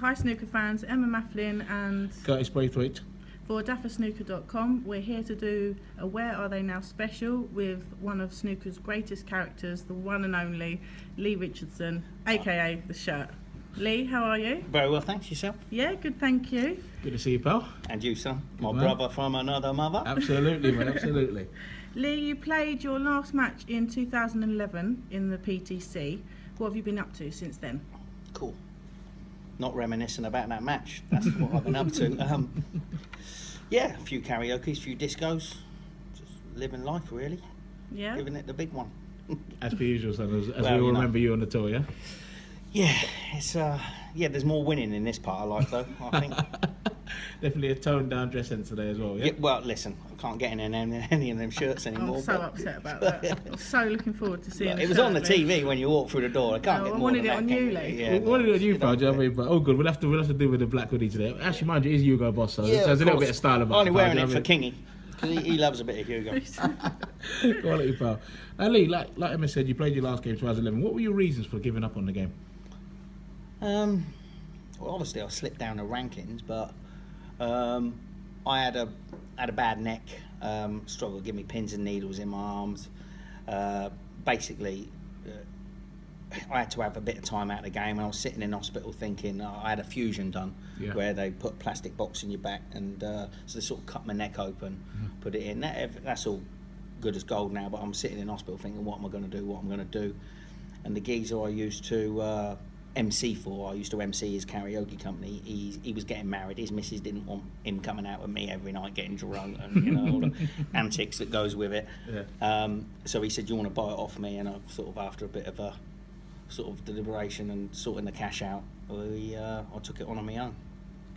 Hi snooker fans, Emma Maflin and Curtis Braithwaite. For Dafasnooker.com, we're here to do a Where Are They Now special with one of snooker's greatest characters, the one and only Lee Richardson, aka The Shirt. Lee, how are you? Very well, thanks. Yourself? Yeah, good, thank you. Good to see you, pal. And you, son? My man. brother from another mother? Absolutely, man, absolutely. Lee, you played your last match in 2011 in the PTC. What have you been up to since then? Cool. Not reminiscing about that match. That's what I've been up to. Yeah, a few karaoke's, a few discos. Just living life, really. Yeah. Giving it the big one. As per usual, son, as Well, we all you know. remember you on the tour, yeah? Yeah, it's there's more winning in this part of life, though, I think. Definitely a toned down dress sense today as well, yeah? Yeah, well, listen, I can't get in any of them shirts anymore. I'm so upset about that. I'm so looking forward to seeing It was on the TV when you walked through the door. I can't get I more wanted than it that, on can you, you? Lee. Yeah, We wanted it on you, pal, do you know what I know, mean? But oh good, we'll have to do with the black hoodie today. Actually, mind you, it is Hugo Boss, so Yeah, there's a little course. bit of style about it. Only pal, wearing do you it know for what I mean? Kingy, because he loves a bit of Hugo. Quality, pal. Lee, like Emma said, you played your last game 2011. What were your reasons for giving up on the game? Well, obviously I slipped down the rankings, but I had a bad neck, struggled to give me pins and needles in my arms. Basically, I had to have a bit of time out of the game. I was sitting in hospital thinking I had a fusion done, Yeah. where they put a plastic box in your back, and so they sort of cut my neck open, put it in. That's all good as gold now, but I'm sitting in hospital thinking, what am I going to do? What I'm going to do? And the geezer I used to MC for, I used to MC his karaoke company. He was getting married. His missus didn't want him coming out with me every night getting drunk and all the antics that goes with it. Yeah. So he said, "Do you want to buy it off me?" And I sort of, after a bit of a sort of deliberation and sorting the cash out, I took it on my own.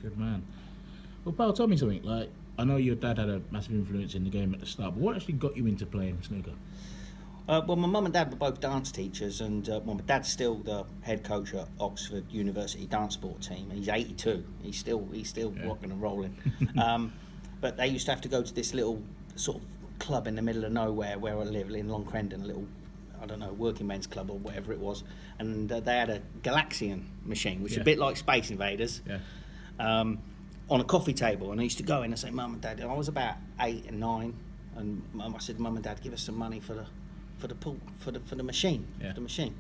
Good man. Well, pal, tell me something. Like, I know your dad had a massive influence in the game at the start, but what actually got you into playing snooker? Well, my mum and dad were both dance teachers, and my dad's still the head coach at Oxford University dance sport team, and he's 82. He's still Yeah. rocking and rolling. But they used to have to go to this little sort of club in the middle of nowhere where I live in Long Crendon, a little, I don't know, working men's club or whatever it was, and they had a Galaxian machine, which is Yeah. a bit like Space Invaders. Yeah. On a coffee table, and I used to go in and say, "Mum and Dad," I was about 8 and 9, and I said, "Mum and Dad, give us some money for the machine." Yeah. For the machine.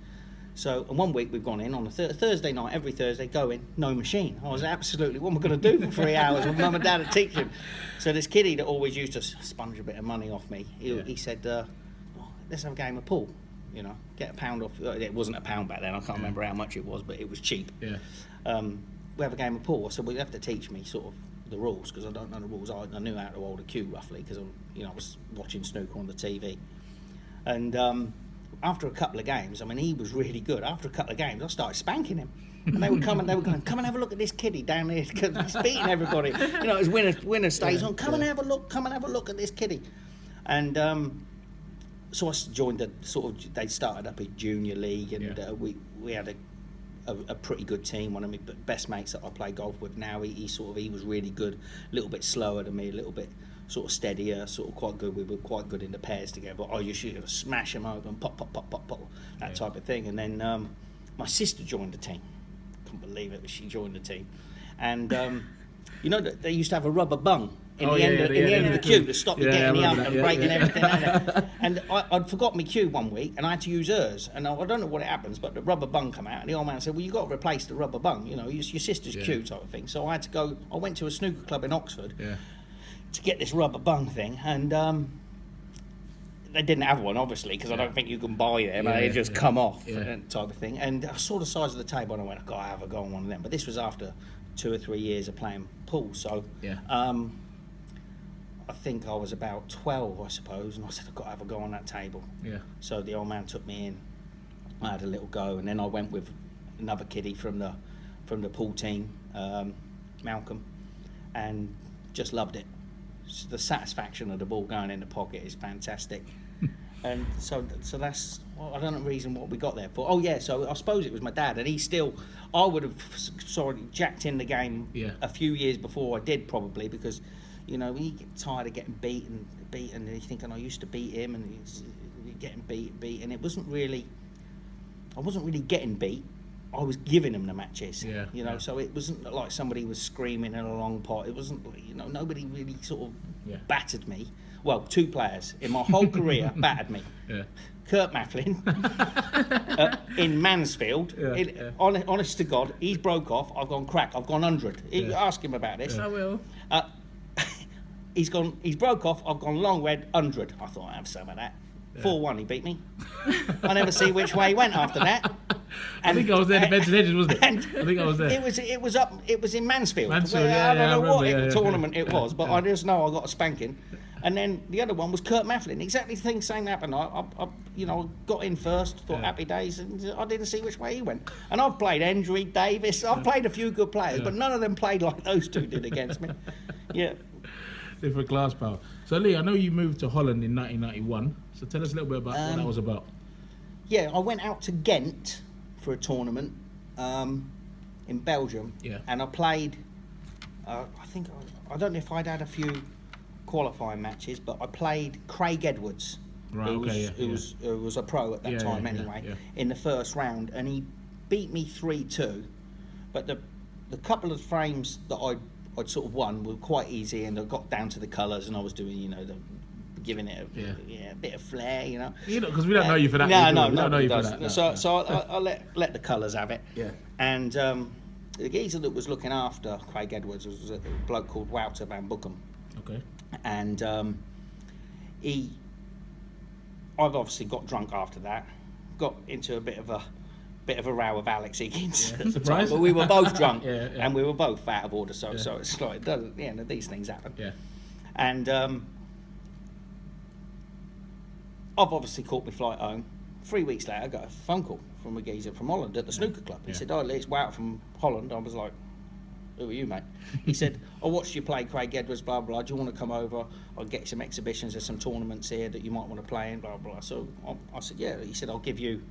So, and one week we've gone in on a Thursday night, every Thursday, go in, no machine. I was absolutely, what am I going to do for 3 hours when Mum and Dad are teaching? So this kiddie that always used to sponge a bit of money off me, he said, let's have a game of pool, get a pound off. It wasn't a pound back then, I can't remember how much it was, but it was cheap. Yeah. We have a game of pool. So we have to teach me sort of the rules, because I don't know the rules. I knew how to hold a cue roughly, because I was watching snooker on the TV. And after a couple of games, I mean, he was really good. After a couple of games, I started spanking him. And they would come and going, "Come and have a look at this kiddie down there, because he's beating everybody." His winner stays on. Come and have a look at this kiddie. And so I joined they started up a junior league, and we had a pretty good team. One of my best mates that I play golf with now, he was really good, a little bit slower than me, a little bit sort of steadier, sort of quite good. We were quite good in the pairs together, but I used to smash him open, pop, that type of thing. And then my sister joined the team. Couldn't believe it, but she joined the team. And they used to have a rubber bung in the end of the queue to stop you getting the ump and breaking everything out there. And I'd forgot my cue one week, and I had to use hers. And I don't know what it happens, but the rubber bung come out, and the old man said, "Well, you've got to replace the rubber bung, your sister's cue," type of thing. So I went to a snooker club in Oxford to get this rubber bung thing, and they didn't have one, obviously, because I don't think you can buy them. They just come off, type of thing. And I saw the size of the table, and I went, "I've got to have a go on one of them." But this was after 2 or 3 years of playing pool, so I think I was about 12, I suppose, and I said, "I've got to have a go on that table." Yeah. So the old man took me in. I had a little go, and then I went with another kiddie from the pool team, Malcolm, and just loved it. So the satisfaction of the ball going in the pocket is fantastic. And so that's, I don't know the reason what we got there for. Oh yeah, so I suppose it was my dad, and I would have jacked in the game a few years before I did, probably, because you get tired of getting beaten, and you're thinking, I used to beat him, and he's getting beat, and I wasn't really getting beat. I was giving them the matches. Yeah, You know, yeah. so it wasn't like somebody was screaming in a long pot. It wasn't, you know, nobody really sort of Yeah. battered me. Well, 2 players in my whole career battered me. Yeah. Kurt Maflin in Mansfield. Yeah, yeah. Honest to God, he's broke off. I've gone crack. I've gone 100. Yeah. Ask him about this. I will. He's broke off. I've gone long red 100. I thought I'd have some of that. 4-1. He beat me. I never see which way he went after that. I think I was there. The Benson Edges, wasn't it? and I think I was there. It was in Mansfield. Mansfield, where yeah, I don't know what remember, yeah, tournament it yeah, was, but yeah. I just know I got a spanking. And then the other one was Kurt Maflin. Exactly the same happened. I you know, got in first, thought Yeah. happy days, and I didn't see which way he went. And I've played Hendry, Davis. I've played a few good players, Yeah. but none of them played like those 2 did against me. Yeah. Different class power. So Lee, I know you moved to Holland in 1991. So tell us a little bit about what that was about. Yeah, I went out to Ghent for a tournament in Belgium, Yeah. and I played. I don't know if I'd had a few qualifying matches, but I played Craig Edwards, Right, who okay, who was a pro at that Yeah, time yeah, anyway, yeah. in the first round, and he beat me 3-2. But the couple of frames that I'd sort of won were quite easy, and I got down to the colours, and I was doing, you know, giving it a bit of flair, you know. You know, because we don't know you for that. No, do no, we? We don't know you for does. that. No, So, no. so I let the colours have it. Yeah. And the geezer that was looking after Craig Edwards was a bloke called Wouter van Boekum. Okay. And I've obviously got drunk after that, got into a bit of a row with Alex Higgins Yeah. at the time, Surprise. but we were both drunk Yeah, yeah. and we were both out of order. So Yeah. so it's like it doesn't, you know, these things happen. Yeah. And I've obviously caught my flight home. 3 weeks later, I got a phone call from a geezer from Holland at the snooker club. He Yeah. said, "Oh, Lee, it's Wout from Holland." I was like, "Who are you, mate?" He said, "I watched you play Craig Edwards, blah, blah. Do you want to come over? I'll get you some exhibitions. There's some tournaments here that you might want to play in, blah, blah." So I said, "Yeah." He said, "I'll give you,"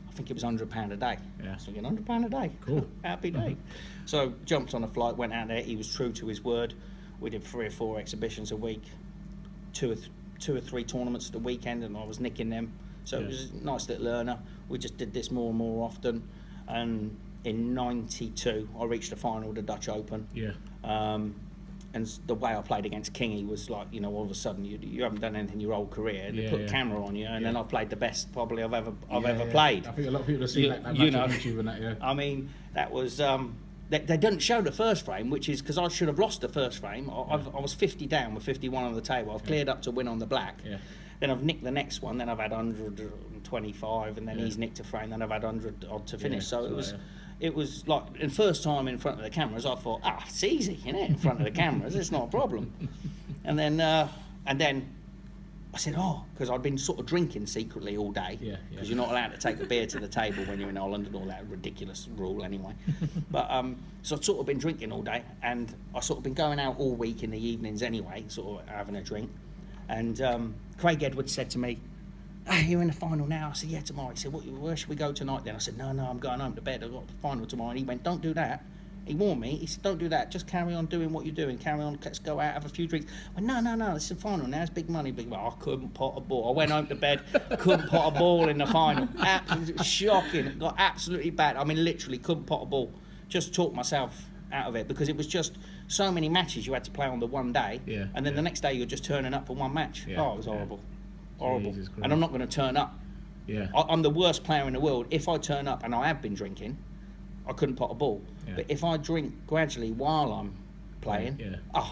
I think it was £100 a day. Yeah. I was thinking, £100 a day? Cool. Happy day. So jumped on a flight, went out there. He was true to his word. We did 3 or 4 exhibitions a week, two or three tournaments at the weekend, and I was nicking them. So it was a nice little learner. We just did this more and more often. And in '92, I reached the final of the Dutch Open. Yeah. And the way I played against Kingy was like, you know, all of a sudden you haven't done anything your whole career. They Yeah, put yeah. a camera on you, and then I played the best probably I've ever Yeah. played. I think a lot of people have seen that match You know, on YouTube and that. Yeah. I mean, that was. They didn't show the first frame, which is because I should have lost the first frame. I was 50 down with 51 on the table. I've cleared up to win on the black. Yeah. Then I've nicked the next one. Then I've had 125, and then Yeah. he's nicked a frame. Then I've had 100 odd to finish. Yeah, So so, it was. yeah. It was like the first time in front of the cameras. I thought, it's easy, isn't it? In front of the cameras, it's not a problem. And then I said, because I'd been sort of drinking secretly all day. Yeah, yeah. Because you're not allowed to take the beer to the table when you're in Holland and all that ridiculous rule anyway. But so I'd sort of been drinking all day, and I sort of been going out all week in the evenings anyway, sort of having a drink. And Craig Edwards said to me, "Hey, you're in the final now." I said, "Yeah, tomorrow." He said, "Where should we go tonight then?" I said, No, I'm going home to bed. I've got the final tomorrow. And he went, "Don't do that." He warned me. He said, "Don't do that. Just carry on doing what you're doing. Carry on. Let's go out, have a few drinks." I went, No. It's the final now. It's big money. I couldn't pot a ball. I went home to bed. Couldn't pot a ball in the final. Absolutely shocking. It got absolutely bad. I mean, literally couldn't pot a ball. Just talked myself out of it because it was just so many matches you had to play on the one day. Yeah, And then yeah. the next day you're just turning up for one match. Yeah, It was yeah. horrible. Horrible. Jesus Christ. And I'm not going to turn up. Yeah. I'm the worst player in the world. If I turn up, and I have been drinking, I couldn't pot a ball. Yeah. But if I drink gradually while I'm playing, Yeah.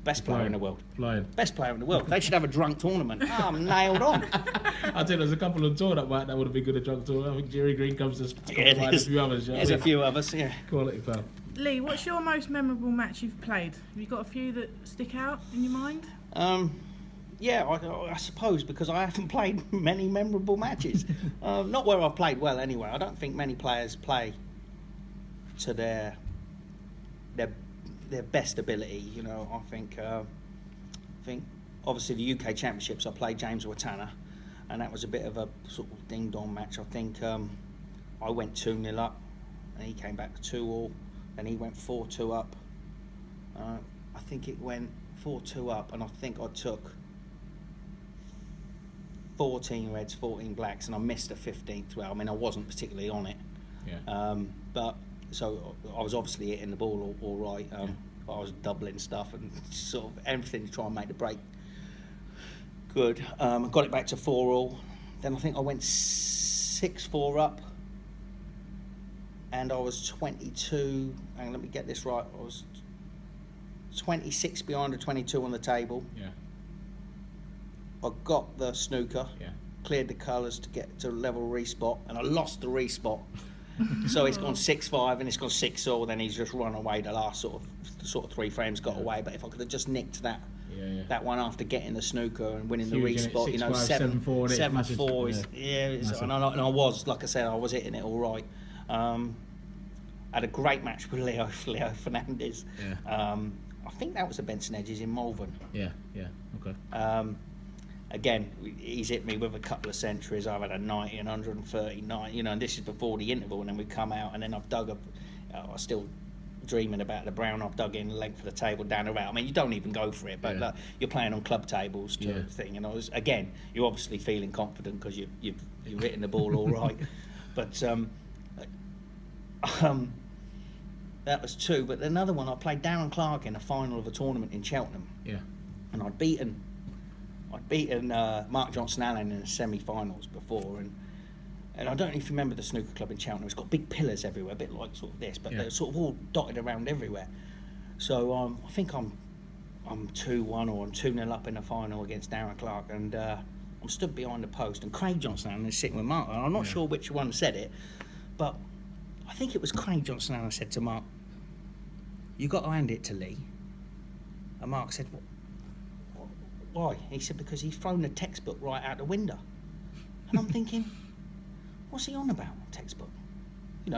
best player in the world. Flying. Best player in the world. They should have a drunk tournament. I'm nailed on. I tell you, there's a couple on tour that would have been good at drunk tour. I think Jerry Green comes to Yeah, a few others. there's a few of us, yeah. Quality pal. Lee, what's your most memorable match you've played? Have you got a few that stick out in your mind? Yeah, I suppose because I haven't played many memorable matches. Not where I've played well anyway. I don't think many players play to their best ability. You know, I think obviously the UK Championships I played James Watana, and that was a bit of a sort of ding dong match. I think I went 2-0 up, and he came back 2-2. Then he went 4-2 up. I think it went 4-2 up, and I think I took 14 reds, 14 blacks, and I missed the 15th. Well, I mean, I wasn't particularly on it. But so I was obviously hitting the ball all right. But I was doubling stuff and sort of everything to try and make the break good. I got it back to 4-all. Then I think I went 6-4 up, and I was 22. And let me get this right. I was 26 behind a 22 on the table. Yeah. I got the snooker. Yeah. Cleared the colours to get to level respot, and I lost the respot. So it's gone 6-5 and it's gone 6-all. Then he's just run away. The last sort of 3 frames got away. But if I could have just nicked that one after getting the snooker and winning the Huge, respot, 7-4, 7-4 is and I was, like I said, I was hitting it all right. Had a great match with Leo Fernandez. Yeah. I think that was the Benson Edges in Malvern. Yeah. Okay. Again, he's hit me with a couple of centuries. I've had a 90 and 139, and this is before the interval, and then we come out, and then I've dug up. I was still dreaming about the brown. I've dug in the length of the table down the route. I mean, you don't even go for it, but you're playing on club tables to thing, and you're obviously feeling confident because you're hitting the ball all right, but that was 2. But another one, I played Darren Clark in a final of a tournament in Cheltenham. Yeah. And I'd beaten Mark Johnson Allen in the semi-finals before, and I don't know if you remember the snooker club in Cheltenham. It's got big pillars everywhere, a bit like sort of this, but they're sort of all dotted around everywhere. So I think I'm 2-1 or I'm 2-0 up in the final against Darren Clark, and I'm stood behind the post, and Craig Johnson Allen is sitting with Mark. And I'm not sure which one said it, but I think it was Craig Johnson Allen said to Mark, "You got to hand it to Lee." And Mark said, "Why?" He said, "Because he's thrown the textbook right out the window." And I'm thinking, what's he on about, textbook?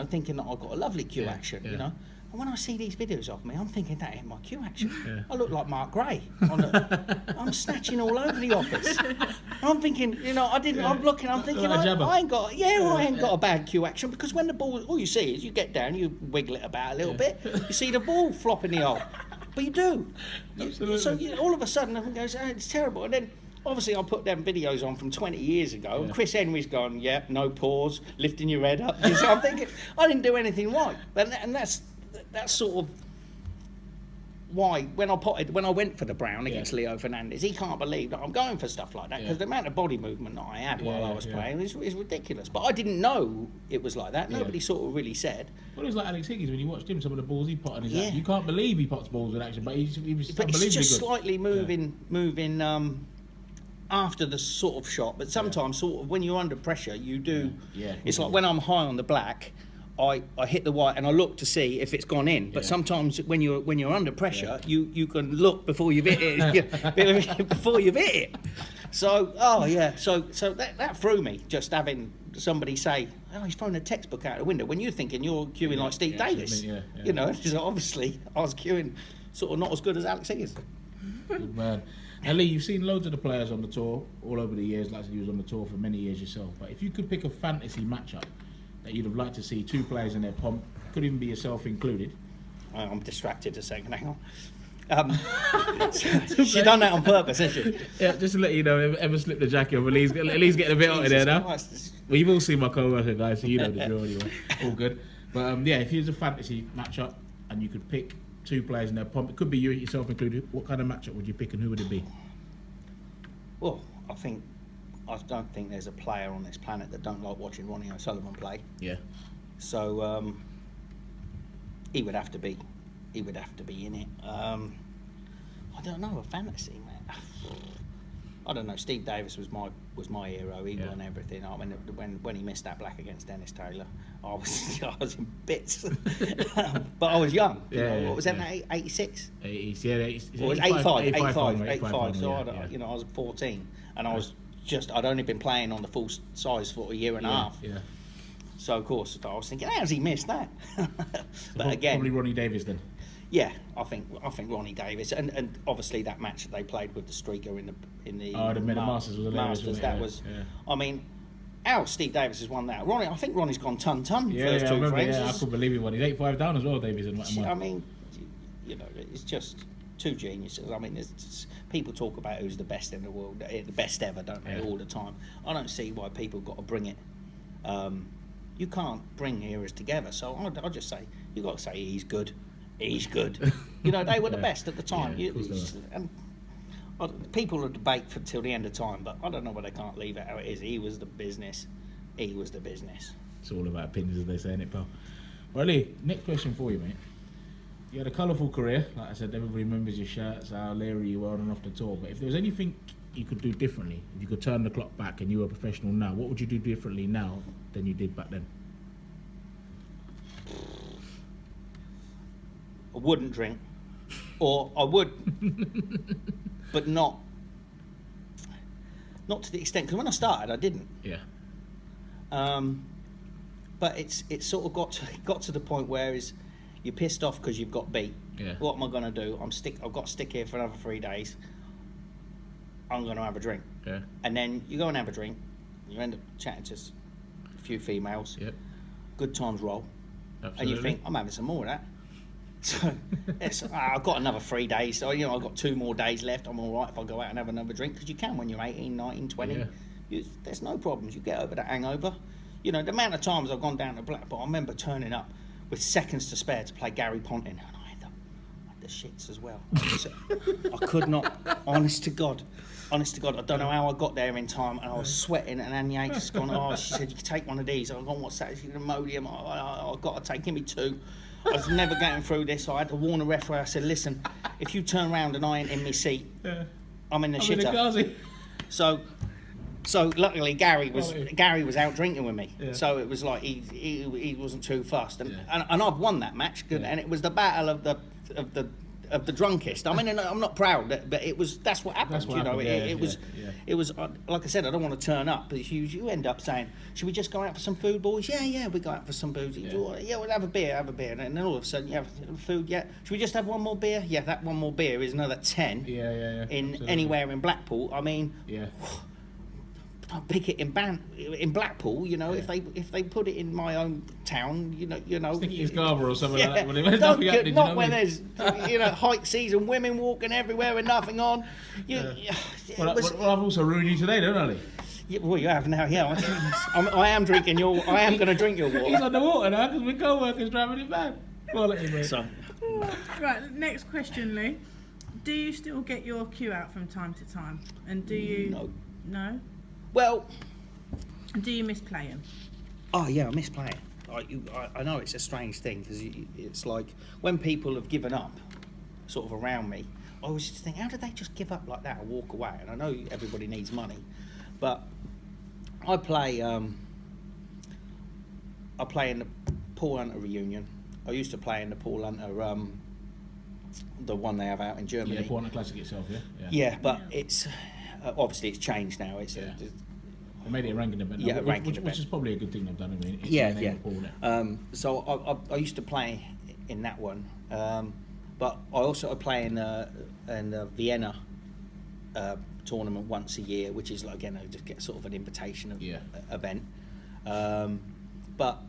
Thinking that I've got a lovely cue action, And when I see these videos of me, I'm thinking that ain't my cue action. Yeah. I look like Mark Gray. I'm snatching all over the office. And I'm thinking, I'm looking, I'm thinking, I ain't got a bad cue action, because when the ball, all you see is you get down, you wiggle it about a little bit, you see the ball flop in the hole. But you do. So all of a sudden, everyone goes, it's terrible. And then, obviously, I put them videos on from 20 years ago, and Chris Henry's gone, no pause, lifting your head up. So I'm thinking, I didn't do anything right. And that's sort of why, when I went for the brown against Leo Fernandez, he can't believe that I'm going for stuff like that, because the amount of body movement that I had while I was playing is ridiculous. But I didn't know it was like that. Nobody sort of really said. Well, it was like Alex Higgins when you watched him. Some of the balls he put on his action. You can't believe he puts balls in action, but he was unbelievably It's just good. slightly moving. After the sort of shot, but sometimes sort of when you're under pressure, you do. It's like when I'm high on the black, I hit the white and I look to see if it's gone in. But sometimes when you're under pressure, you can look before you've hit it. Before you've hit it. So so that threw me, just having somebody say, "Oh, he's thrown a textbook out the window," when you're thinking you're queuing like Steve Davis. Because obviously I was queuing sort of not as good as Alex Higgins. Good man. Now, Lee, you've seen loads of the players on the tour all over the years. Like I said, you was on the tour for many years yourself. But if you could pick a fantasy matchup that you'd have liked to see 2 players in their pomp, could even be yourself included. I'm distracted a second, hang on. She done that on purpose, hasn't she? Yeah, just to let you know, ever slip the jacket over, Lee's getting a bit out of there now. Christ. Well, you've all seen my co-worker, guys, so you know the drill anyway. All good. But if it was a fantasy matchup and you could pick 2 players in their pomp, it could be you yourself included, what kind of matchup would you pick and who would it be? Well, I don't think there's a player on this planet that don't like watching Ronnie O'Sullivan play. Yeah. So he would have to be in it. I don't know, a fantasy, man. I don't know. Steve Davis was my hero. He won everything. I mean, when he missed that black against Dennis Taylor, I was in bits. But I was young. What was that? 86. 80s, yeah. It was 85. 85. So I was 14, and I'd only been playing on the full size for a year and a half. Yeah. So of course I was thinking, how's he missed that? But again, probably Ronnie Davis then. Yeah, I think Ronnie Davis, and obviously that match that they played with the streaker in the Masters was hilarious. Masters, that was. I mean, how Steve Davis has won that. I think Ronnie's gone ton first 2 frames. I couldn't believe he won. He's 85 down as well, Davis. I mean, it's just 2 geniuses. I mean, people talk about who's the best in the world, the best ever, don't they, all the time. I don't see why people got to bring it. you can't bring eras together. So I'll just say, you got to say he's good. He's good. You know, they were the best at the time. Yeah, of course they were. And people will debate for till the end of time, but I don't know why they can't leave it how it is. He was the business. He was the business. It's all about opinions, as they say, innit, pal? Well, Lee, next question for you, mate. You had a colourful career. Like I said, everybody remembers your shirts, how leery you were on and off the tour. But if there was anything you could do differently, if you could turn the clock back and you were a professional now, what would you do differently now than you did back then? I wouldn't drink, or I would, but not to the extent. Because when I started, I didn't. Yeah. But it's sort of got to the point where you're pissed off because you've got beat. Yeah. What am I going to do? I've got to stick here for another 3 days. I'm going to have a drink. Yeah. And then you go and have a drink. You end up chatting to a few females. Yep. Good times roll. Absolutely. And you think, I'm having some more of that. So I've got another 3 days. So, you know, I've got 2 more days left. I'm all right if I go out and have another drink. Because you can when you're 18, 19, 20. Yeah. There's no problems. You get over that hangover. You know, the amount of times I've gone down to Blackpool, I remember turning up with seconds to spare to play Gary Ponting. And I had the shits as well. I could not, honest to God, I don't know how I got there in time, and I was sweating, and Annie just gone, she said, you can take one of these. I've gone, what's that? She said, Imodium. I've got to take, give me 2. I was never getting through this, so I had to warn the referee. I said, listen, if you turn around and I ain't in my seat, I'm in the shitter. So luckily Gary was out drinking with me, so it was like he wasn't too fussed, and I've won that match, and it was the battle of the drunkest. I mean, I'm not proud, but that's what happened. It was like I said, I don't want to turn up, but you end up saying, should we just go out for some food, boys? Yeah, we go out for some booze. Yeah, we'll have a beer, and then all of a sudden you have food. Yeah, should we just have one more beer? Yeah, that one more beer is another 10. In Absolutely. Anywhere in Blackpool. I mean. Yeah. I'll pick it in Blackpool, you know. Yeah. If they put it in my own town, you know. Stick it in Scarborough or something like that. Not when there's hike season, women walking everywhere with nothing on. Well, I've also ruined you today, don't I, Lee? Yeah, well, you have now. Yeah, I am drinking your. I am going to drink your water. He's on the water now because my co-worker's driving it back. Quality, mate. So. Right, next question, Lee. Do you still get your cue out from time to time? And do you? No. Well, do you miss playing? Oh yeah, I miss playing. I know it's a strange thing because it's like when people have given up, sort of around me, I always just think, how did they just give up like that and walk away? And I know everybody needs money, but I play in the Paul Hunter reunion. I used to play in the Paul Hunter, the one they have out in Germany. Yeah, Paul Hunter Classic itself. Yeah, but it's. Obviously, it's changed now. They made it a ranking event. Yeah, which is probably a good thing they've done. I mean, yeah. So I used to play in that one, but I also play in the Vienna tournament once a year, which is like, again, I just get sort of an invitation event. But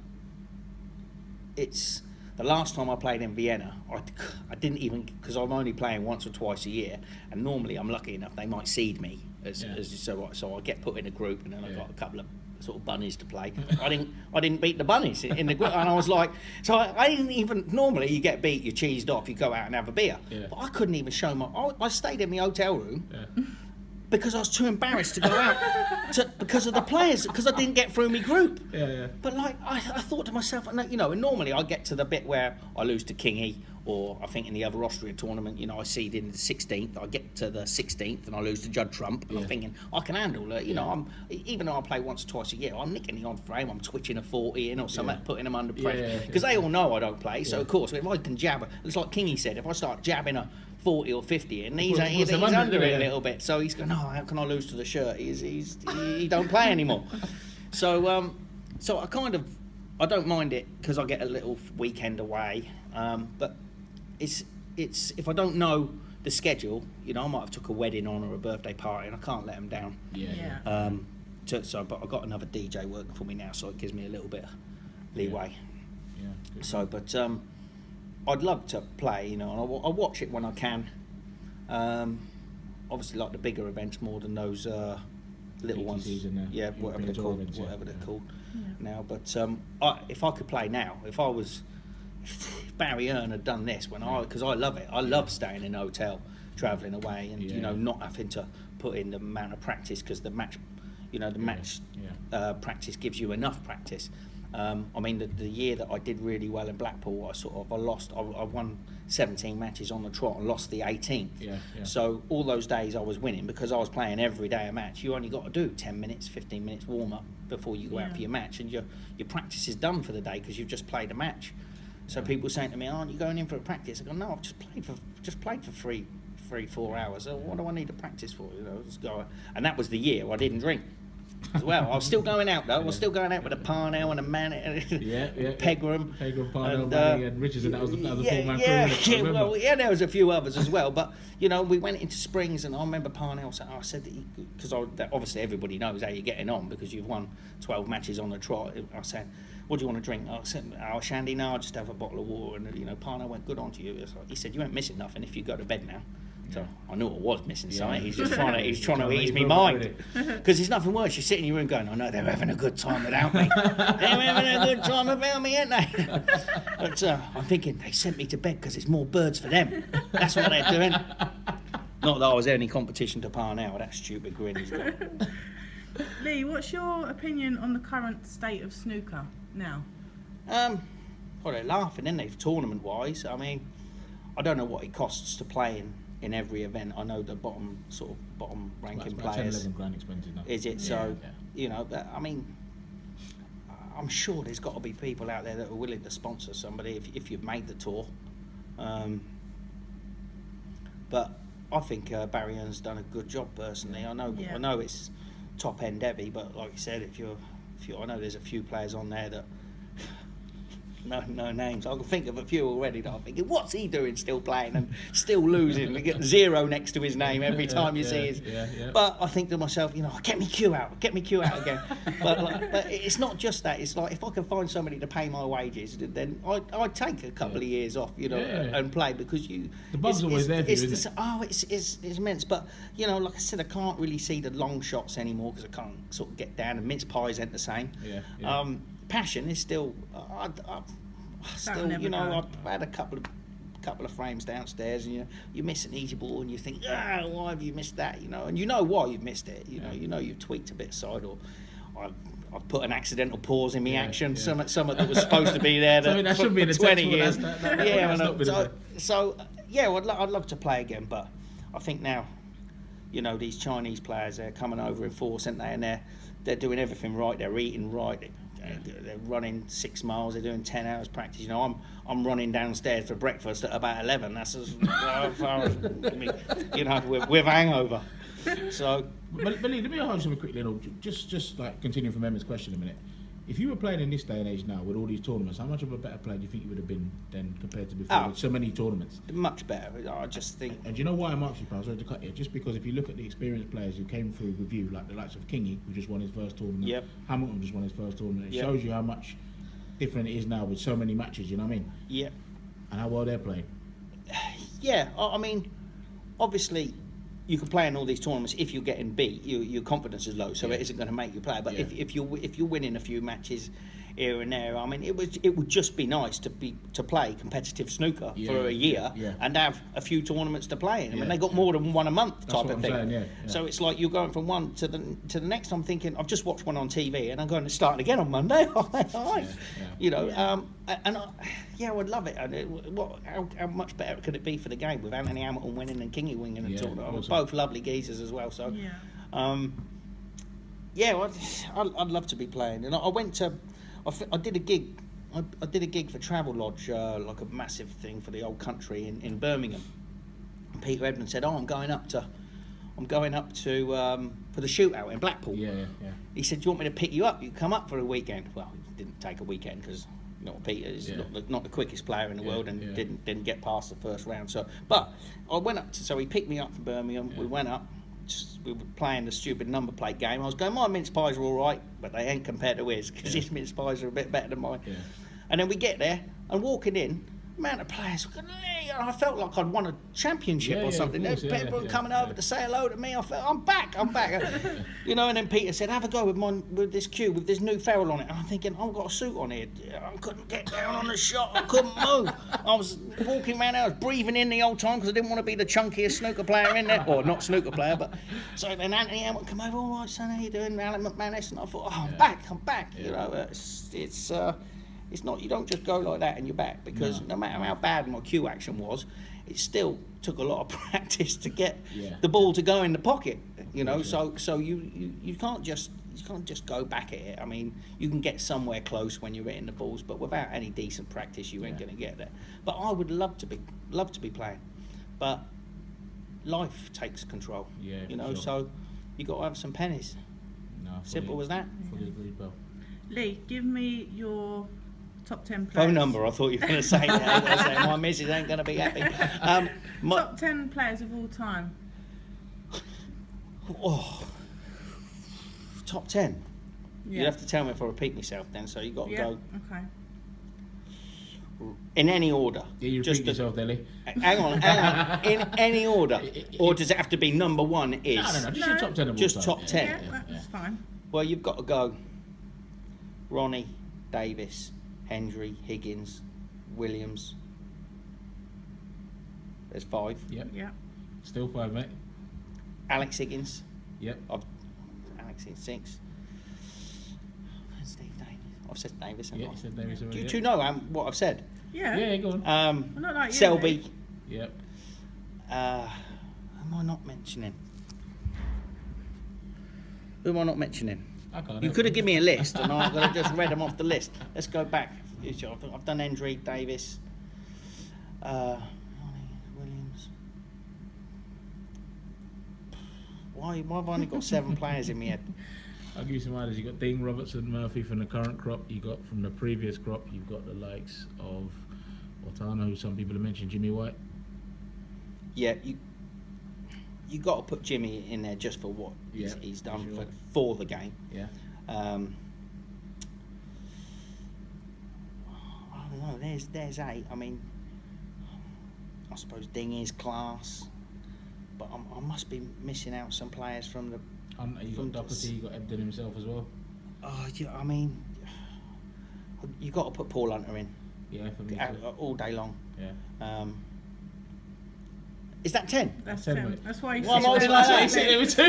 it's. The last time I played in Vienna, I didn't even, because I'm only playing once or twice a year, and normally I'm lucky enough they might seed me so I get put in a group, and then I got a couple of sort of bunnies to play. I didn't beat the bunnies in the group, and I was like, so I didn't even. Normally you get beat, you're cheesed off, you go out and have a beer, but I couldn't even show my. I stayed in my hotel room. Because I was too embarrassed to go out because of the players, because I didn't get through my group. But like I thought to myself, and normally I get to the bit where I lose to Kingy, or I think in the other Austria tournament, I seed in the 16th. I get to the 16th and I lose to Judd Trump, and I'm thinking I can handle it. I'm even though I play once or twice a year, I'm nicking the odd frame, I'm twitching a 40 in or something, putting them under pressure because they all know I don't play. So of course, if I can jab, it's like Kingy said, if I start jabbing a 40 or 50 and he's under it a little bit, so he's going, how can I lose to the shirt? He don't play anymore. So I don't mind it because I get a little weekend away, but it's if I don't know the schedule, I might have took a wedding on or a birthday party and I can't let them down. But I got another DJ working for me now, so it gives me a little bit of leeway. I'd love to play, and I watch it when I can. Obviously, like the bigger events more than those little ones. PTCs and Yeah, whatever they're called. tournaments, Whatever they're called Yeah. now. But if I could play now, if Barry Earn had done this because I love it. I love staying in a hotel, travelling away, and not having to put in the amount of practice because the match, practice gives you enough practice. I mean, the year that I did really well in Blackpool, I won 17 matches on the trot and lost the 18th. Yeah. So all those days I was winning because I was playing every day a match. You only got to do 10 minutes, 15 minutes warm up before you go out for your match, and your practice is done for the day because you've just played a match. So people saying to me, "Aren't you going in for a practice?" I go, "No, I've just played for 3-4 hours. So what do I need to practice for? Just go." And that was the year I didn't drink as well. I was still going out though. I was still going out with a Parnell and a Man, Pegram, Parnell, Manny, and Richardson. That was a four-man crew. There was a few others as well. But we went into Springs, and I remember Parnell saying, I said because obviously everybody knows how you're getting on because you've won 12 matches on the trot. I said, "What do you want to drink?" I said, "Shandy, no, I'll just have a bottle of water." And Parnell went, "Good on to you." He said, "You ain't missing nothing if you go to bed now." So I knew I was missing something. He's just trying to ease me mind. Because there's nothing worse. You sit in your room going, "I know they're having a good time without me. They're having a good time without me, aren't they?" But I'm thinking, they sent me to bed because it's more birds for them. That's what they're doing. Not that I was any competition to Parnell. That stupid grin he's got. Lee, what's your opinion on the current state of snooker now? Well, they're laughing, isn't they, tournament-wise? I mean, I don't know what it costs to play in every event. I know the bottom ranking About players. 10-11 grand expensive now. Is it? So, but, I mean, I'm sure there's got to be people out there that are willing to sponsor somebody if you've made the tour. But I think Barry Earn's done a good job personally. I know it's top end heavy, but like you said, I know there's a few players on there that no names. I can think of a few already that I'm thinking, what's he doing still playing and still losing? You get 0 next to his name every time you see his. But I think to myself, get me Q out again. but it's not just that. It's like if I can find somebody to pay my wages, then I'd take a couple of years off, and play because the buzz always there for you, isn't it? It's immense. But like I said, I can't really see the long shots anymore because I can't sort of get down, and mince pies ain't the same. Passion is still. I've had a couple of frames downstairs, and you miss an easy ball, and you think, why have you missed that? And you know why you've missed it. You've tweaked a bit aside, or I've put an accidental pause in my action. Something that was supposed to be there that should be in the 20 years. I'd love to play again, but I think now, these Chinese players, they're coming over in force, aren't they? And they're doing everything right. They're eating right. They're running 6 miles. They're doing 10 hours practice. I'm running downstairs for breakfast at about 11. That's as far as with hangover. So, but Lee, let me ask you quickly. Just like continuing from Emma's question a minute. If you were playing in this day and age now with all these tournaments, how much of a better player do you think you would have been then compared to before with so many tournaments? Much better. I just think. And do you know why I'm asking you, sorry to cut you? Just because if you look at the experienced players who came through with you, like the likes of Kingy, who just won his first tournament, Hamilton just won his first tournament, it shows you how much different it is now with so many matches, you know what I mean? Yeah. And how well they're playing. Yeah, I mean, obviously, you can play in all these tournaments. If you're getting beat, your confidence is low, so it isn't going to make you play. But if you're winning a few matches here and there, I mean, it would just be nice to play competitive snooker for a year and have a few tournaments to play in. I mean, they got more than one a month type of thing. So it's like you're going from one to the next. I'm thinking, I've just watched one on TV, and I'm going to start again on Monday. I would love it. And how much better could it be for the game with Anthony Hamilton winning and Kingy winning and tournament? Both lovely geezers as well. So, I'd love to be playing. And I went to. I did a gig. I did a gig for Travel Lodge, like a massive thing for the old country in Birmingham. And Peter Edmonds said, I'm going up to for the shootout in Blackpool. He said, do you want me to pick you up? You come up for a weekend. Well, he didn't take a weekend because Peter is not the quickest player in the world and didn't get past the first round. So, but I went up so he picked me up from Birmingham. We went up. We were playing the stupid number plate game. I was going, my mince pies are all right, but they ain't compared to his because his mince pies are a bit better than mine. And then we get there and walking in, amount of players. I felt like I'd won a championship or something. Of course, There's people coming over to say hello to me. I felt, I'm back. You know, and then Peter said, have a go with this cue, with this new ferrule on it. And I'm thinking, I've got a suit on here. I couldn't get down on the shot. I couldn't move. I was walking around, I was breathing in the whole time because I didn't want to be the chunkiest snooker player in there. Or not snooker player, but... So then Anthony Hamilton come over, all right, son, how you doing? Alan McManus. And I thought, I'm back. You know, it's not, you don't just go like that and you're back, because no matter how bad my cue action was, it still took a lot of practice to get the ball to go in the pocket, you know. So you can't just go back at it. I mean, you can get somewhere close when you're hitting the balls, but without any decent practice, you ain't going to get there. But I would love to be playing, but life takes control. Yeah, you know. sure. So you got to have some pennies. No, Simple as that. Fully agreed, Bill. Lee, give me your top 10 players. Phone number, I thought you were going to say that. My missus ain't going to be happy. Top 10 players of all time. Top 10? Yeah. You have to tell me if I repeat myself then, so you got to go Okay. in any order. Yeah, you repeat yourself, Lee. Hang on. In any order. Or does it have to be number one is? No, just your top 10 of all Just time. top 10. Yeah, that's fine. Well, you've got to go Ronnie, Davis, Hendry, Higgins, Williams. There's 5. Yep. Yeah. Still 5, mate. Alex Higgins. Yep. Alex Higgins 6. Steve Davis. I've said Davis. Yeah, you said Davis already. Do you know what I've said? Yeah. Yeah, go on. Well, not like you, Selby. Lee. Yep. Who am I not mentioning? Who am I not mentioning? I can't You help could have it. given me a list, and I could have just read them off the list. Let's go back. I've done Hendry, Davis, Ronnie, Williams. Why have I only got 7 players in my head? I'll give you some ideas. You've got Dean Robertson Murphy from the current crop. You got from the previous crop. You've got the likes of Ortano, who some people have mentioned, Jimmy White. Yeah, you got to put Jimmy in there just for what he's done sure. for the game. Yeah. I don't know. There's 8. I mean, I suppose Ding is class, but I must be missing out some players from the. You got Doherty, you got Ebden himself as well. Oh, yeah, I mean, you got to put Paul Hunter in. Yeah, for me too. All day long. Yeah. Is that 10? That's 10, 10. mate. That's why you Well, sit I'm there always like like that. You see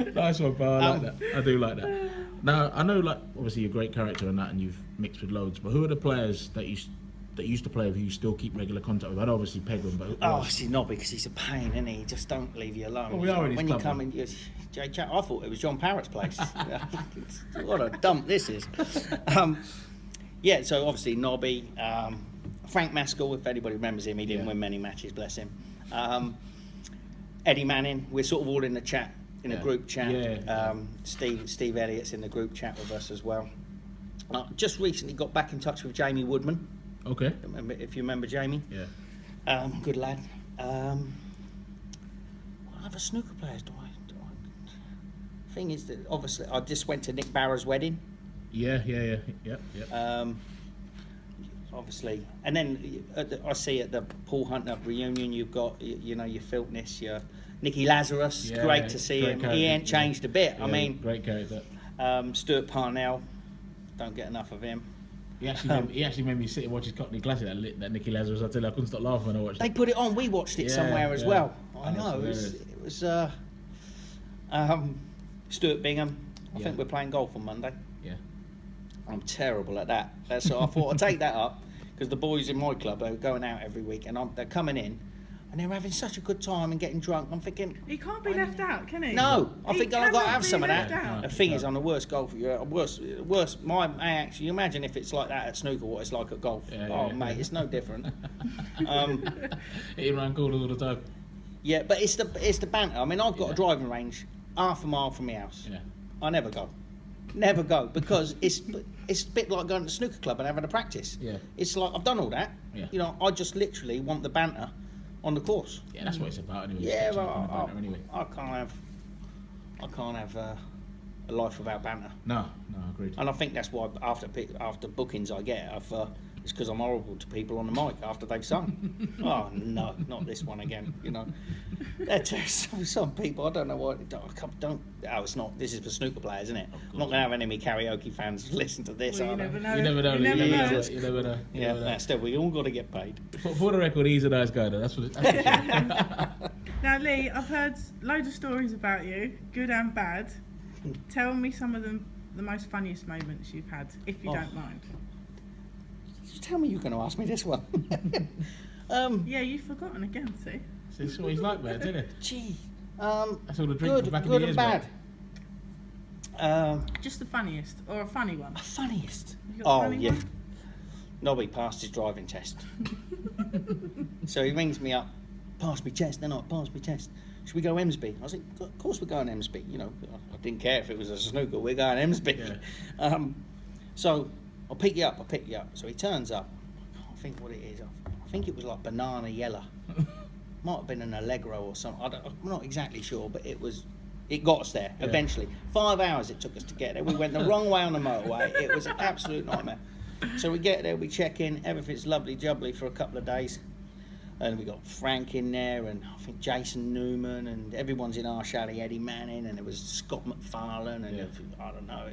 it Nice one, pal. I like that. I do like that. Now, I know, like, obviously, you're a great character and that, and you've mixed with loads, but who are the players that used to play with who you still keep regular contact with? I know obviously Pegram, but who else? It's not because he's a pain, isn't he? Just don't leave you alone. Well, we are in his when you club, come though. in, I thought it was John Parrott's place. What a dump this is. So obviously Nobby, Frank Maskell, if anybody remembers him, he didn't win many matches, bless him. Eddie Manning, we're sort of all in the chat, in a group chat. Yeah. Steve Elliott's in the group chat with us as well. Just recently got back in touch with Jamie Woodman. Okay. If you remember Jamie. Yeah. Good lad. What other snooker players do I? Thing is that obviously I just went to Nick Barra's wedding. Yeah. Obviously, and then I see at the Paul Hunter reunion you've got your Filtness, your Nicky Lazarus. Yeah, great to see great him. character, He ain't changed a bit. Yeah, I mean, great character. Stuart Parnell. Don't get enough of him. He actually made me sit and watch his Cockney Classic, that Nicky Lazarus. I tell you, I couldn't stop laughing when I watched They it. put it on. We watched it somewhere as well. I Oh, know. that's It was Stuart Bingham. I think we're playing golf on Monday. Yeah. I'm terrible at that. So I thought I'd take that up because the boys in my club are going out every week and they're coming in and they're having such a good time and getting drunk. I'm thinking, He can't be left out, can he? no, I He think I've got to cannot have be some of left that. out. The thing is, I'm the worst golfer. Worst. You imagine if it's like that at snooker, what it's like at golf. Mate, it's no different. Hitting around corners all the time. Yeah, but it's the banter. I mean, I've got a driving range half a mile from my house. Yeah. I never go because it's a bit like going to the snooker club and having a practice. Yeah. It's like I've done all that. Yeah. I just literally want the banter on the course. Yeah, that's what it's about anyway. Yeah, Catching up on the banter well, anyway. I can't have a life without banter. No, agreed. And I think that's why after bookings I get, it's because I'm horrible to people on the mic after they've sung. Oh no, not this one again. You know, some people, I don't know what. Don't. Oh, it's not. This is for snooker players, isn't it? I'm not going to have any of my karaoke fans listen to this. Well, you are they? never know. You never know. You never know. You never know. Yeah, still, we all got to get paid. For the record, he's a nice guy, though. That's what. Now, Lee, I've heard loads of stories about you, good and bad. Tell me some of the most funniest moments you've had, if you don't mind. Just tell me you're going to ask me this one. Yeah, you've forgotten again, see? That's what he's like, mate, isn't it? Gee. That's all the drink from back in the Good years, and bad. Just the funniest, or a funny one. A funniest. You got a funny one? Nobby passed his driving test. So he rings me up, pass me test, then I pass me test. Should we go Emsby? I was like, of course we're going Emsby. You know, I didn't care if it was a snooker, we're going Emsby. Yeah. So I'll pick you up. So he turns up. I can't think what it is. I think it was like banana yellow. Might have been an Allegro or something. I'm not exactly sure, but it got us there eventually. 5 hours it took us to get there. We went the wrong way on the motorway. It was an absolute nightmare. So we get there, we check in, everything's lovely jubbly for a couple of days. And we got Frank in there, and I think Jason Newman, and everyone's in our chalet, Eddie Manning, and there was Scott McFarlane, and I don't know.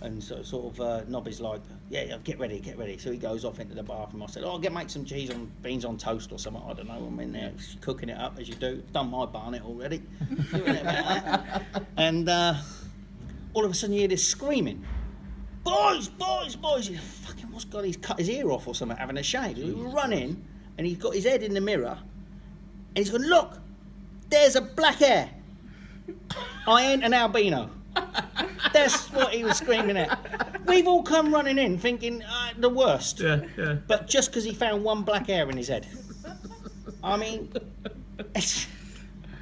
And so sort of Nobby's like, yeah, get ready. So he goes off into the bathroom. I said, make some cheese on beans on toast or something. I don't know. I'm in there cooking it up as you do. Done my barnet already. Doing it about that. And all of a sudden you hear this screaming. Boys! He fucking what's got? He's cut his ear off or something, having a shave. He run in, and he's got his head in the mirror, and he's going, look, there's a black hair. I ain't an albino. That's what he was screaming at. We've all come running in thinking the worst. Yeah. But just because he found one black hair in his head. I mean, it's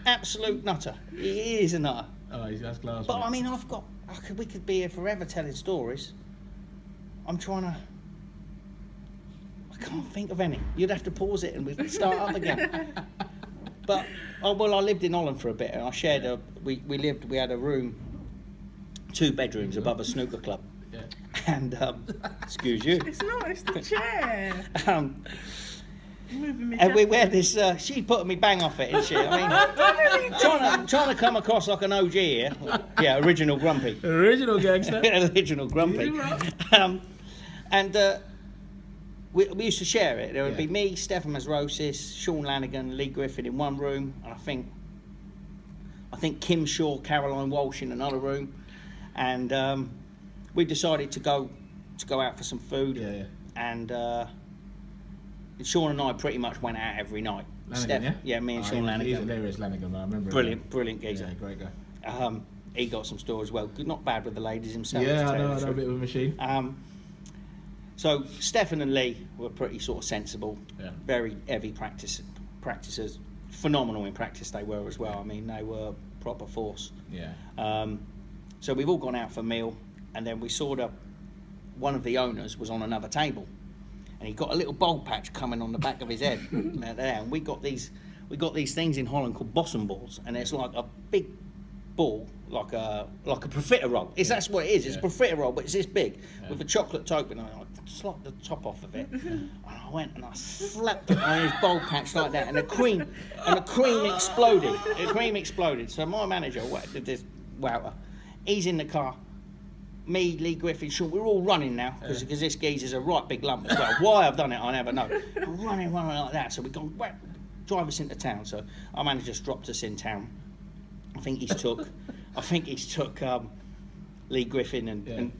absolute nutter. He is a nutter. Oh, that's class. But mate. I mean, we could be here forever telling stories. I can't think of any. You'd have to pause it and we'd start up again. But I lived in Holland for a bit, and I shared we had a room, 2 bedrooms above a snooker club. Yeah. And excuse you. It's not, it's the chair. Moving me And we jacket. had this. She put me bang off it and shit. I mean, trying to come across like an OG here. Yeah, original grumpy. Original gangster. Original grumpy. We used to share it. There would be me, Stefan Masrosis, Sean Lanigan, Lee Griffin in one room, and I think Kim Shaw, Caroline Walsh in another room, and we decided to go out for some food. Yeah. And Sean and I pretty much went out every night. Lanigan, me and Sean Lanigan. He's hilarious, Lanigan, man. I remember. Brilliant geezer. Yeah, great guy. He got some stories as well. Not bad with the ladies himself. Yeah, I know a bit of a machine. So Stefan and Lee were pretty sort of sensible, very heavy practicers, phenomenal in practice they were as well. I mean, they were proper force. Yeah. So we've all gone out for a meal, and then we saw one of the owners was on another table, and he got a little bald patch coming on the back of his head. And we got these things in Holland called bosom balls, and it's like a big ball, like a profiterole. That's what it is. It's a profiterole, but it's this big with a chocolate top, and I slapped the top off of it. And I went and I slapped it on his bald patch like that, and the cream exploded. The cream exploded. So my manager did this wouter. He's in the car. Me, Lee Griffin, Sean, we're all running now because this geezer's a right big lump as well. Why I've done it, I never know. I'm running like that. So we've gone, drive us into town. So our manager's dropped us in town. I think he's took Lee Griffin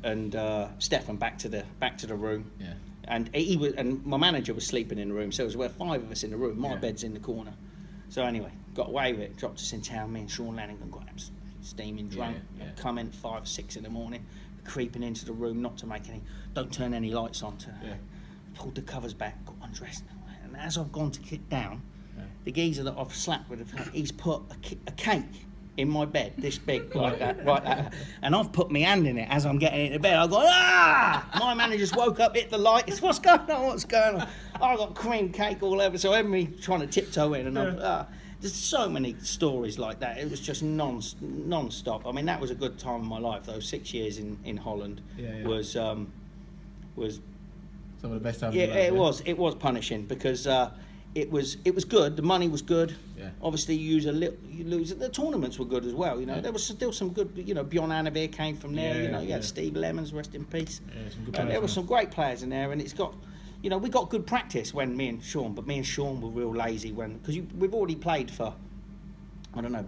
and Stefan back to the room. Yeah. And my manager was sleeping in the room, so there was 5 of us in the room. My bed's in the corner. So anyway, got away with it. Dropped us in town. Me and Sean Lanigan got absolutely steaming drunk. Come in 5 or 6 in the morning, creeping into the room, not to make any. Don't turn any lights on. Pulled the covers back, got undressed, and as I've gone to kick down, the geezer that I've slapped with, he's put a cake in my bed, this big, like that, and I've put my hand in it as I'm getting into bed. I go, My manager's woke up, hit the lights. What's going on? I got cream cake all over. So everybody trying to tiptoe in, and there's so many stories like that. It was just non-stop. I mean, that was a good time in my life. Those 6 years in Holland was some of the best times. Yeah, of your life, it was punishing because it was good. The money was good. Yeah. Obviously, you lose. The tournaments were good as well. You know, there was still some good. You know, Bjorn Annevere came from there. You know, you had Steve Lemons, rest in peace. Yeah, some good And there players, were some great players in there, and it's got. You know, we got good practice when me and Sean were real lazy because we've already played for. I don't know.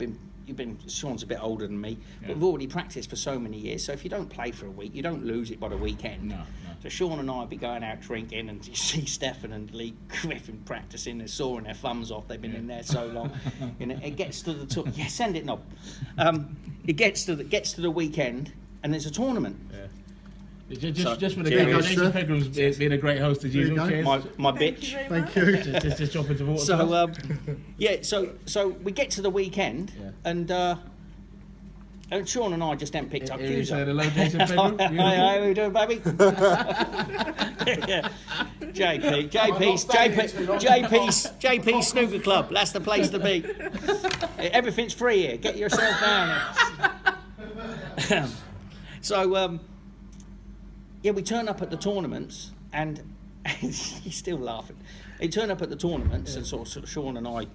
Sean's a bit older than me, but we've already practiced for so many years. So if you don't play for a week, you don't lose it by the weekend. No. So Sean and I would be going out drinking, and you see Stefan and Lee Griffin practicing. They're sawing their thumbs off. They've been in there so long. You know, it gets to the send it knob. It gets to the weekend, and there's a tournament. Yeah. Just for the Cheers. guys, Nathan Pegram's been a great host as There you usual. go. Cheers. My bitch. Thank you. Just drop into water. So we get to the weekend, and Sean and I just then picked up cues up. Hello, Jason Pegram. Hi, how you doing, baby? Yeah. JP's Snooker Club. That's the place to be. Everything's free here. Get yourself down. So, we turn up at the tournaments, and he's still laughing. He turn up at the tournaments, and sort of Sean and I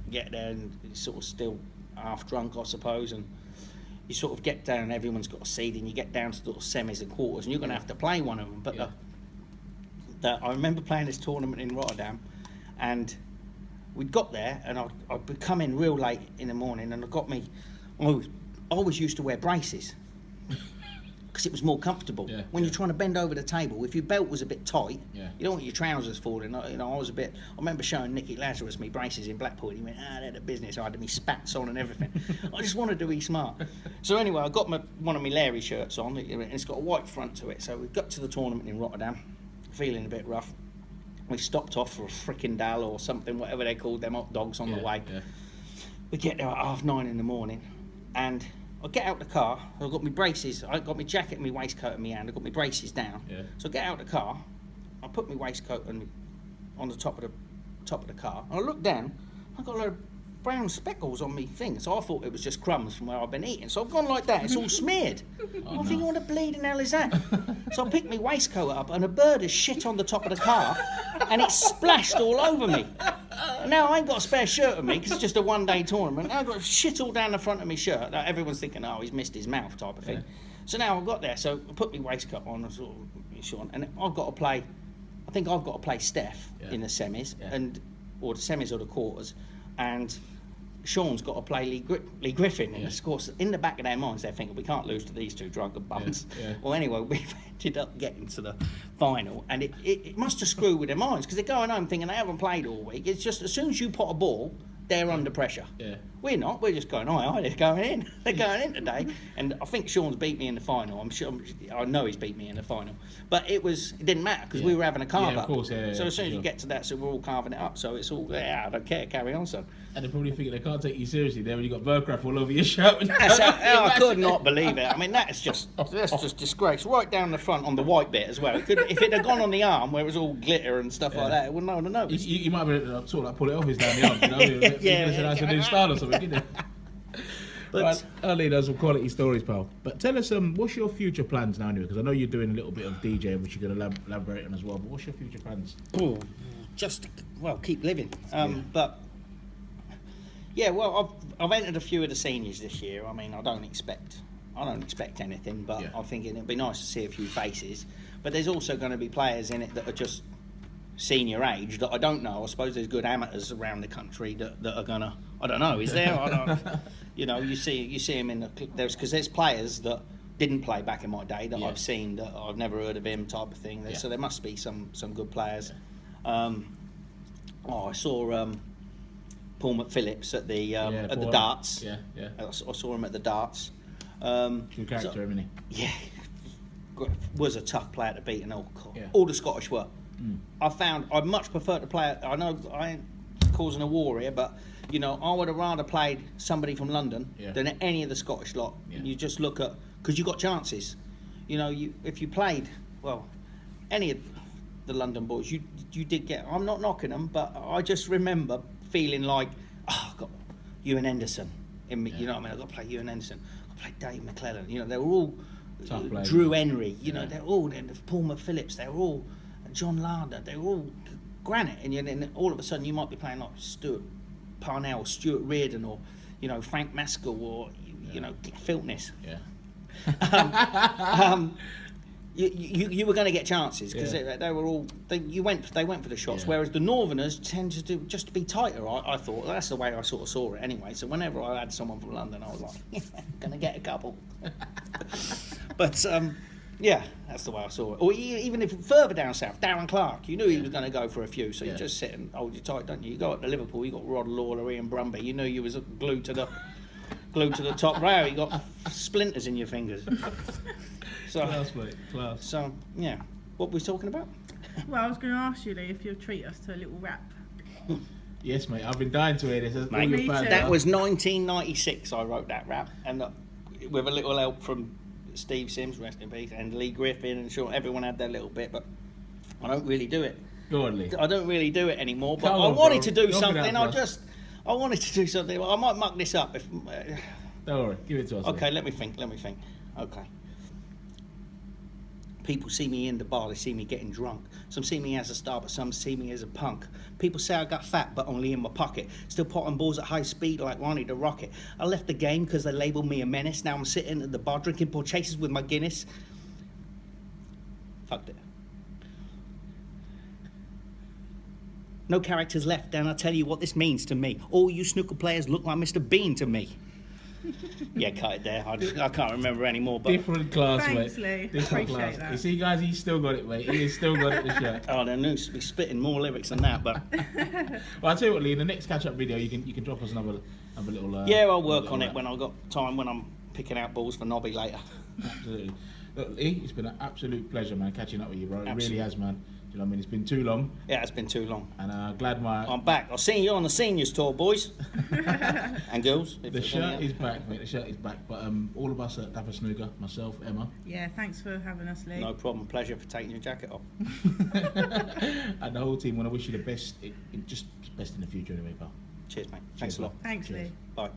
get there, and he's sort of still half drunk, I suppose, and you sort of get down, and everyone's got a seed, and you get down to sort of semis and quarters, and you're going to have to play one of them. But I remember playing this tournament in Rotterdam, and we'd got there, and I'd come in real late in the morning, and I always used to wear braces because it was more comfortable. When you're trying to bend over the table, if your belt was a bit tight, you don't want your trousers falling. You know, I remember showing Nicky Lazarus me braces in Blackpool, and he went, they're the business. I had me spats on and everything. I just wanted to be smart. So anyway, I got one of my Larry shirts on, and it's got a white front to it. So we got to the tournament in Rotterdam, feeling a bit rough. We stopped off for a frickin' dal or something, whatever they called them hot dogs on the way. We get there at 9:30 in the morning, and I get out the car. I've got my braces. I got my jacket and my waistcoat in my hand. I got my braces down. So I get out the car. I put my waistcoat on the top of the car. And I look down. I've got a load of brown speckles on me thing. So I thought it was just crumbs from where I've been eating. So I've gone like that. It's all smeared. I think, what the bleeding hell is that? So I picked my waistcoat up, and a bird has shit on the top of the car, and it's splashed all over me. Now I ain't got a spare shirt on me because it's just a one-day tournament. I've got shit all down the front of my shirt. Like, everyone's thinking, he's missed his mouth type of thing. So now I've got there. So I put my waistcoat on, and I've got to play. I think I've got to play Steph in the semis, or the semis or the quarters, and Sean's got to play Lee Griffin. And of course, in the back of their minds, they're thinking, we can't lose to these two drunken bums. Well, anyway, we've ended up getting to the final, and it must have screwed with their minds, because they're going home thinking they haven't played all week. It's just as soon as you pot a ball, they're under pressure. We're not. We're just going, they're going in. They're going in today. And I think Sean's beat me in the final. I know he's beat me in the final. But it didn't matter, because we were having a carve up. Of course, so as soon as you get to that, so we're all carving it up. So it's all, I don't care, carry on, son. And they're probably thinking they can't take you seriously there when you got Burcraft all over your shirt. I could not believe it. I mean, that's just disgrace. Right down the front on the white bit as well. If it had gone on the arm where it was all glitter and stuff like that, it wouldn't have noticed. You might be able to sort of like pull it off his down the arm, you know? That's a new style or something, didn't it? But early, there's some quality stories, pal. But tell us, what's your future plans now, anyway? Because I know you're doing a little bit of DJing, which you're going to elaborate on as well. But what's your future plans? Keep living. But I've entered a few of the seniors this year. I mean, I don't expect anything, but I'm thinking it'd be nice to see a few faces. But there's also going to be players in it that are just senior age that I don't know. I suppose there's good amateurs around the country that are gonna. I don't know. Is there? I don't. You know, you see him in there's players that didn't play back in my day that I've seen that I've never heard of him type of thing. So there must be some good players. I saw Paul McPhillips at the darts. I saw him at the darts. Good character, isn't he? Yeah, was a tough player to beat, and all the Scottish were. I'd much prefer to play. I know I ain't causing a war here, but you know, I would have rather played somebody from London than any of the Scottish lot. You just look at, because you got chances. You know, if you played any of the London boys, you did get. I'm not knocking them, but I just remember feeling like, Ewan Henderson. You Yeah. know what I mean? I've got to play Ewan Henderson. I've got to play Dave McClellan. You know, they were all Tough players. Drew Henry. You know, Yeah. they're all Paul McPhillips. They were all John Larder. They were all granite. And then all of a sudden, you might be playing like Stuart Parnell, Stuart Reardon, or Frank Maskell, or you know Filtness. Yeah. You were going to get chances because Yeah. they were all they went for the shots, Yeah. whereas the Northerners tend to do just to be tighter. I thought that's the way I sort of saw it anyway. So whenever I had someone from London, I was like, yeah, going to get a couple. But yeah, that's the way I saw it. Or even if further down south, Darren Clark, you knew he was going to go for a few, so you just sit and hold you tight, don't you? You go up to Liverpool, you got Rod Lawler, Ian Brumby, you knew you was glued to the top rail. You got splinters in your fingers. So, Class, mate. Class. So yeah, what were we talking about? Well, I was going to ask you, Lee, if you'll treat us to a little rap. Yes, mate. I've been dying to hear this. All Mate, your me fans too. That are- was 1996. I wrote that rap, and with a little help from Steve Sims, rest in peace, and Lee Griffin, and sure everyone had their little bit, but I don't really do it. Go on, Lee. I don't really do it anymore. But Come I on, wanted bro. to do Knock it something. out, bro. I wanted to do something. I might muck this up if. Don't worry. Give it to us. Okay, mate. let me think. Okay. People see me in the bar, they see me getting drunk. Some see me as a star, but some see me as a punk. People say I got fat, but only in my pocket. Still potting balls at high speed like Ronnie the Rocket. I left the game because they labelled me a menace. Now I'm sitting at the bar drinking pour chasers with my Guinness. Fucked it. No characters left, and I'll tell you what this means to me. All you snooker players look like Mr. Bean to me. Yeah, cut it there. I can't remember anymore. But Different class, Thanks, mate. Lee. Different Appreciate class. that. You see, guys, he's still got it, mate. He's still got it, the shirt. oh, they're new to be spitting more lyrics than that. But Well, I'll tell you what, Lee, in the next catch-up video, you can drop us another little... yeah, I'll work little on it rap. when I've got time, when I'm picking out balls for Nobby later. Absolutely. Look, Lee, it's been an absolute pleasure, man, catching up with you, bro. It Absolutely. really has, man. Do you know what I mean? It's been too long, Yeah, it's been too long. and glad my... I'm back. I'll see you on the seniors tour, boys and girls. if The there's any shirt out. is back, mate. The shirt is back. But all of us at Dafasnooker, myself, Emma, Yeah, thanks for having us, Lee. No problem. Pleasure for taking your jacket off. and the whole team want to wish you the best, just best in the future anyway, pal. Cheers, mate. Thanks Cheers, a lot. Thanks, Cheers. Lee. Bye.